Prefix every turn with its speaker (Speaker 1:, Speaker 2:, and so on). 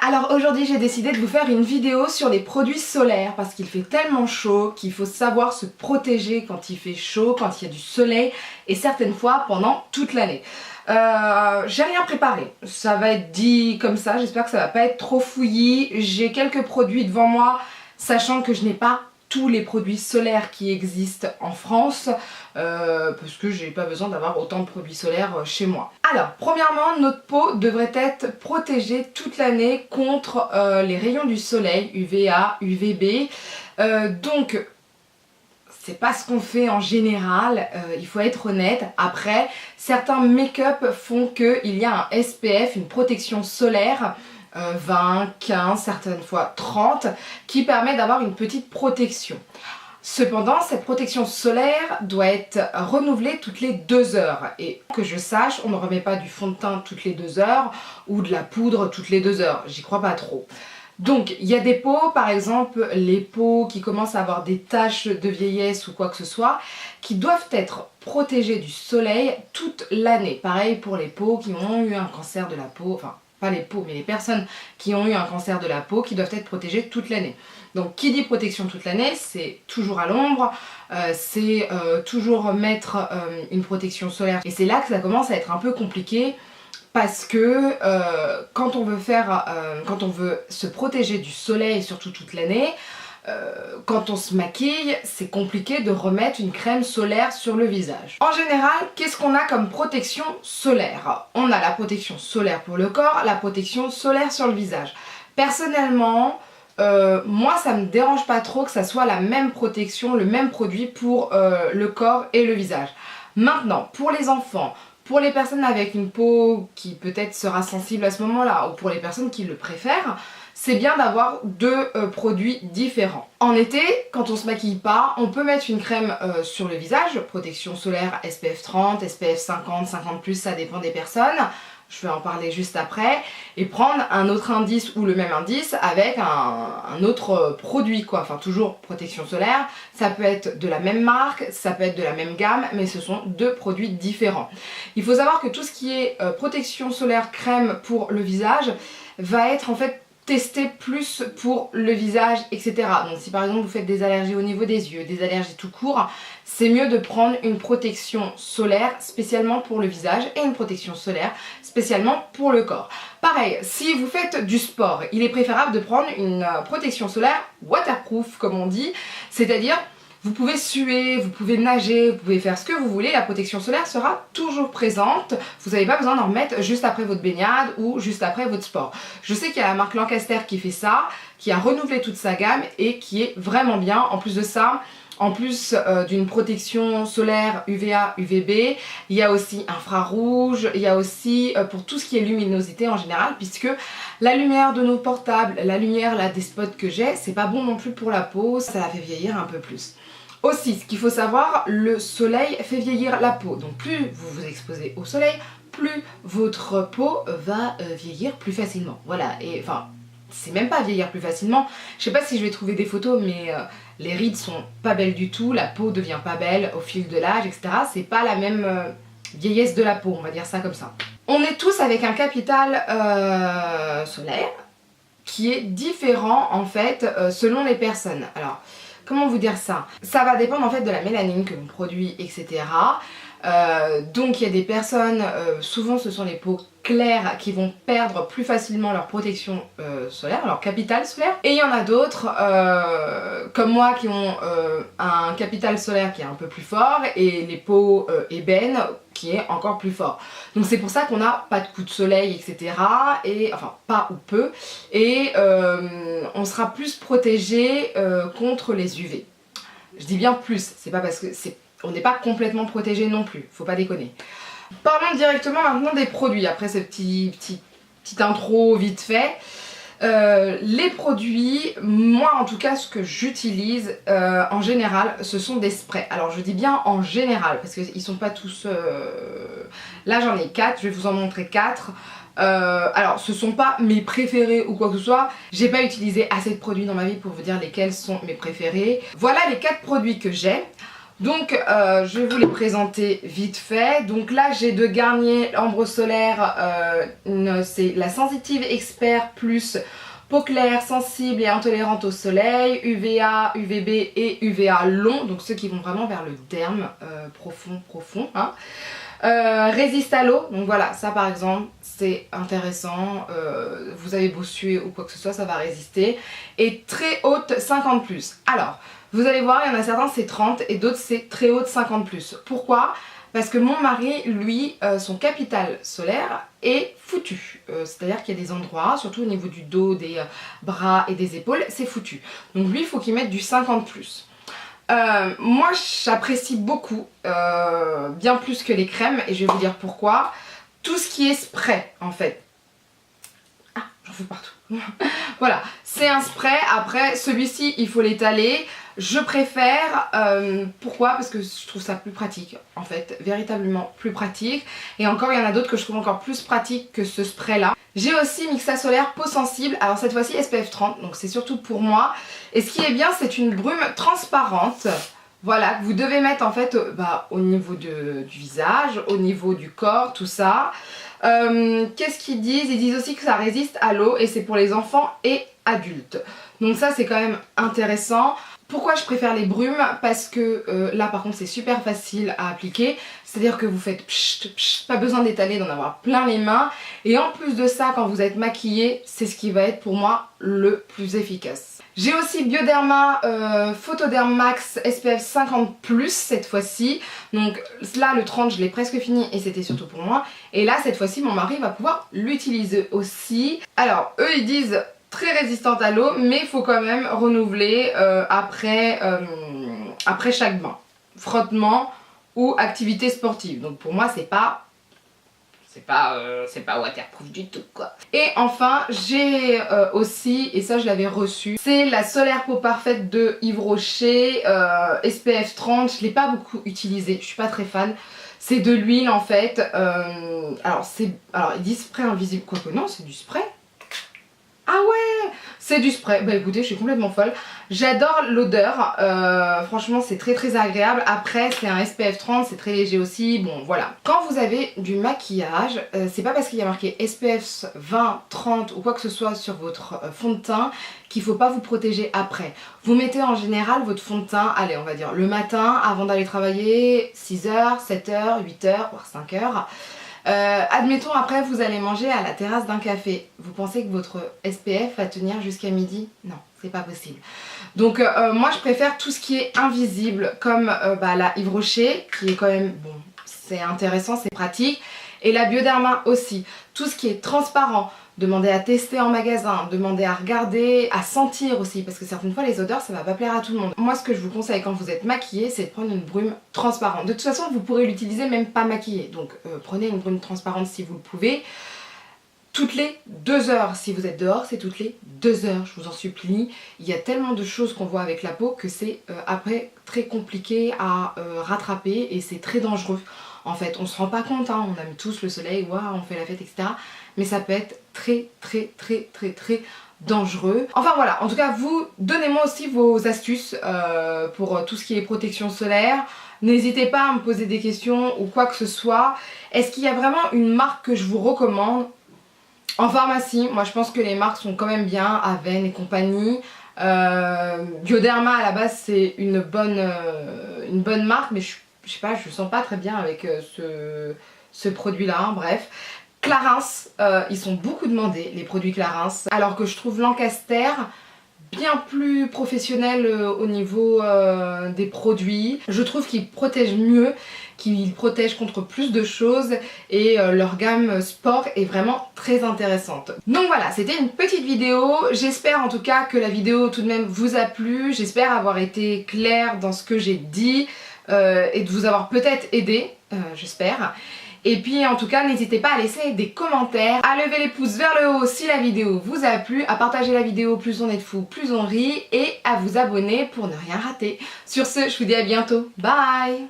Speaker 1: Alors aujourd'hui j'ai décidé de vous faire une vidéo sur les produits solaires parce qu'il fait tellement chaud qu'il faut savoir se protéger quand il fait chaud, quand il y a du soleil et certaines fois pendant toute l'année. J'ai rien préparé, ça va être dit comme ça, j'espère que ça va pas être trop fouillis. J'ai quelques produits devant moi, sachant que je n'ai pas tous les produits solaires qui existent en France parce que j'ai pas besoin d'avoir autant de produits solaires chez moi. Alors, premièrement, notre peau devrait être protégée toute l'année contre les rayons du soleil, UVA, UVB. Donc, c'est pas ce qu'on fait en général, il faut être honnête. Après, certains make-up font qu'il y a un SPF, une protection solaire, 20, 15, certaines fois 30, qui permet d'avoir une petite protection. Cependant, cette protection solaire doit être renouvelée toutes les 2 heures. Et que je sache, on ne remet pas du fond de teint toutes les 2 heures ou de la poudre toutes les 2 heures. J'y crois pas trop. Donc, il y a des peaux, par exemple, les peaux qui commencent à avoir des taches de vieillesse ou quoi que ce soit, qui doivent être protégées du soleil toute l'année. Pareil pour les peaux qui ont eu un cancer de la peau, enfin, pas les peaux, mais les personnes qui ont eu un cancer de la peau qui doivent être protégées toute l'année. Donc qui dit protection toute l'année, c'est toujours à l'ombre, c'est toujours mettre une protection solaire. Et c'est là que ça commence à être un peu compliqué parce que quand on veut se protéger du soleil, surtout toute l'année, quand on se maquille, c'est compliqué de remettre une crème solaire sur le visage. En général, qu'est-ce qu'on a comme protection solaire? On a la protection solaire pour le corps, la protection solaire sur le visage. Personnellement, moi ça me dérange pas trop que ça soit la même protection, le même produit pour le corps et le visage. Maintenant, pour les enfants, pour les personnes avec une peau qui peut-être sera sensible à ce moment-là, ou pour les personnes qui le préfèrent, c'est bien d'avoir deux produits différents. En été, quand on se maquille pas, on peut mettre une crème sur le visage, protection solaire SPF 30, SPF 50, 50+, ça dépend des personnes. Je vais en parler juste après. Et prendre un autre indice ou le même indice avec un autre produit quoi. Enfin toujours protection solaire. Ça peut être de la même marque, ça peut être de la même gamme, mais ce sont deux produits différents. Il faut savoir que tout ce qui est protection solaire crème pour le visage va être en fait tester plus pour le visage, etc. Donc si par exemple vous faites des allergies au niveau des yeux, des allergies tout court, c'est mieux de prendre une protection solaire spécialement pour le visage et une protection solaire spécialement pour le corps. Pareil, si vous faites du sport, il est préférable de prendre une protection solaire waterproof comme on dit, c'est-à-dire vous pouvez suer, vous pouvez nager, vous pouvez faire ce que vous voulez, la protection solaire sera toujours présente. Vous n'avez pas besoin d'en remettre juste après votre baignade ou juste après votre sport. Je sais qu'il y a la marque Lancaster qui fait ça, qui a renouvelé toute sa gamme et qui est vraiment bien. En plus de ça, en plus d'une protection solaire UVA, UVB, il y a aussi infrarouge, il y a aussi pour tout ce qui est luminosité en général, puisque la lumière de nos portables, la lumière là, des spots que j'ai, c'est pas bon non plus pour la peau, ça la fait vieillir un peu plus. Aussi, ce qu'il faut savoir, le soleil fait vieillir la peau. Donc plus vous vous exposez au soleil, plus votre peau va vieillir plus facilement. Voilà, et enfin, c'est même pas vieillir plus facilement. Je sais pas si je vais trouver des photos, mais les rides sont pas belles du tout, la peau devient pas belle au fil de l'âge, etc. C'est pas la même vieillesse de la peau, on va dire ça comme ça. On est tous avec un capital solaire qui est différent en fait selon les personnes. Alors, comment vous dire ça? Ça va dépendre en fait de la mélanine que l'on produit, etc. Donc il y a des personnes, souvent ce sont les peaux claires qui vont perdre plus facilement leur protection solaire, leur capital solaire. Et il y en a d'autres, comme moi, qui ont un capital solaire qui est un peu plus fort et les peaux ébènes qui est encore plus fort. Donc c'est pour ça qu'on n'a pas de coup de soleil, etc. Et, enfin, pas ou peu. Et on sera plus protégé contre les UV. Je dis bien plus, c'est pas parce que on n'est pas complètement protégé non plus, faut pas déconner. Parlons directement maintenant des produits, après ce petite intro vite fait. Les produits, moi en tout cas ce que j'utilise en général ce sont des sprays. Alors je dis bien en général parce qu'ils sont pas tous... Là j'en ai 4, je vais vous en montrer 4. Alors ce sont pas mes préférés ou quoi que ce soit, j'ai pas utilisé assez de produits dans ma vie pour vous dire lesquels sont mes préférés. Voilà les 4 produits que j'ai. Donc je vais vous les présenter vite fait. Donc là j'ai deux Garnier Ambre Solaire, c'est la Sensitive Expert Plus peau claire, sensible et intolérante au soleil, UVA, UVB et UVA long, donc ceux qui vont vraiment vers le derme profond. Hein. Résiste à l'eau, donc voilà, ça par exemple c'est intéressant, vous avez beau suer ou quoi que ce soit, ça va résister. Et très haute 50+. Alors, vous allez voir, il y en a certains c'est 30 et d'autres c'est très haute 50+. Pourquoi ? Parce que mon mari, lui, son capital solaire est foutu. C'est-à-dire qu'il y a des endroits, surtout au niveau du dos, des bras et des épaules, c'est foutu. Donc lui, il faut qu'il mette du 50+. Moi, j'apprécie beaucoup, bien plus que les crèmes, et je vais vous dire pourquoi. Tout ce qui est spray, en fait. Ah, j'en fous partout. Voilà, c'est un spray. Après, celui-ci, il faut l'étaler. Je préfère, pourquoi ? Parce que je trouve ça plus pratique, en fait, véritablement plus pratique. Et encore, il y en a d'autres que je trouve encore plus pratiques que ce spray-là. J'ai aussi Mixa Solaire peau sensible, alors cette fois-ci SPF 30, donc c'est surtout pour moi. Et ce qui est bien, c'est une brume transparente, voilà, que vous devez mettre en fait au niveau du visage, au niveau du corps, tout ça. Qu'est-ce qu'ils disent ? Ils disent aussi que ça résiste à l'eau et c'est pour les enfants et adultes. Donc ça, c'est quand même intéressant. Pourquoi je préfère les brumes ? Parce que là par contre c'est super facile à appliquer, c'est-à-dire que vous faites pchit, pchit, pas besoin d'étaler, d'en avoir plein les mains, et en plus de ça, quand vous êtes maquillé, c'est ce qui va être pour moi le plus efficace. J'ai aussi Bioderma Photoderm Max SPF 50+, cette fois-ci, donc là le 30 je l'ai presque fini et c'était surtout pour moi, et là cette fois-ci mon mari va pouvoir l'utiliser aussi. Alors eux ils disent très résistante à l'eau, mais il faut quand même renouveler après chaque bain, frottement ou activité sportive. Donc pour moi c'est pas waterproof du tout quoi. Et enfin j'ai aussi, et ça je l'avais reçu, c'est la Solaire Peau Parfaite de Yves Rocher, SPF 30, je l'ai pas beaucoup utilisé, je suis pas très fan. C'est de l'huile en fait, alors ils disent spray invisible, quoique non c'est du spray. Ah ouais, c'est du spray. Bah écoutez, je suis complètement folle. J'adore l'odeur. Franchement, c'est très très agréable. Après, c'est un SPF 30, c'est très léger aussi. Bon, voilà. Quand vous avez du maquillage, c'est pas parce qu'il y a marqué SPF 20, 30 ou quoi que ce soit sur votre fond de teint qu'il faut pas vous protéger après. Vous mettez en général votre fond de teint, allez, on va dire le matin avant d'aller travailler, 6h, 7h, 8h, voire 5h. Admettons après vous allez manger à la terrasse d'un café, vous pensez que votre SPF va tenir jusqu'à midi? Non, c'est pas possible. Donc moi je préfère tout ce qui est invisible comme la Yves Rocher qui est quand même bon, c'est intéressant, c'est pratique, et la Bioderma aussi. Tout ce qui est transparent, demandez à tester en magasin, demandez à regarder, à sentir aussi, parce que certaines fois les odeurs ça va pas plaire à tout le monde. Moi ce que je vous conseille quand vous êtes maquillé, c'est de prendre une brume transparente. De toute façon vous pourrez l'utiliser même pas maquillé, donc prenez une brume transparente si vous le pouvez. Toutes les 2 heures, si vous êtes dehors, c'est toutes les 2 heures, je vous en supplie. Il y a tellement de choses qu'on voit avec la peau que c'est après très compliqué à rattraper et c'est très dangereux. En fait, on se rend pas compte, hein, on aime tous le soleil, waouh, on fait la fête, etc. Mais ça peut être très dangereux. Enfin voilà, en tout cas, vous, donnez-moi aussi vos astuces pour tout ce qui est protection solaire. N'hésitez pas à me poser des questions ou quoi que ce soit. Est-ce qu'il y a vraiment une marque que je vous recommande ? En pharmacie, moi je pense que les marques sont quand même bien, Aven et compagnie. Bioderma à la base c'est une bonne marque, mais je sais pas, je le sens pas très bien avec ce produit là, bref. Clarins, ils sont beaucoup demandés les produits Clarins, alors que je trouve Lancaster bien plus professionnel au niveau des produits. Je trouve qu'ils protègent mieux, qu'ils protègent contre plus de choses, et leur gamme sport est vraiment très intéressante. Donc voilà, c'était une petite vidéo. J'espère en tout cas que la vidéo tout de même vous a plu. J'espère avoir été claire dans ce que j'ai dit et de vous avoir peut-être aidé, j'espère. Et puis en tout cas n'hésitez pas à laisser des commentaires, à lever les pouces vers le haut si la vidéo vous a plu, à partager la vidéo, plus on est de fous, plus on rit, et à vous abonner pour ne rien rater. Sur ce, je vous dis à bientôt, bye.